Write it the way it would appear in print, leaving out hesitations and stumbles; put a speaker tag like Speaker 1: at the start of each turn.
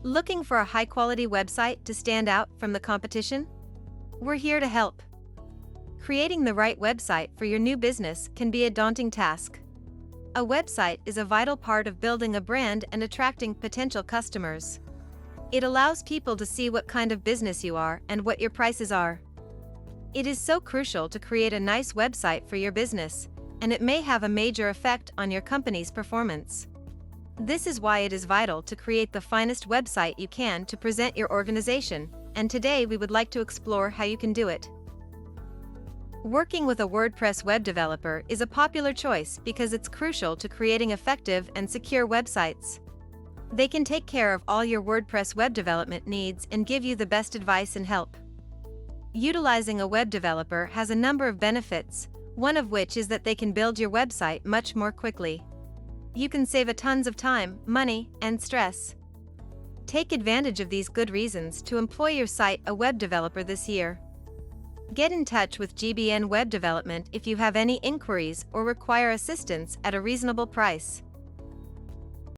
Speaker 1: Looking for a high-quality website to stand out from the competition? We're here to help. Creating the right website for your new business can be a daunting task. A website is a vital part of building a brand and attracting potential customers. It allows people to see what kind of business you are and what your prices are. It is so crucial to create a nice website for your business, and it may have a major effect on your company's performance. This is why it is vital to create the finest website you can to present your organization, and today we would like to explore how you can do it. Working with a WordPress web developer is a popular choice because it's crucial to creating effective and secure websites. They can take care of all your WordPress web development needs and give you the best advice and help. Utilizing a web developer has a number of benefits, one of which is that they can build your website much more quickly. You can save a tons of time, money, and stress. Take advantage of these good reasons to employ your site a web developer this year. Get in touch with GBN Web Development if you have any inquiries or require assistance at a reasonable price.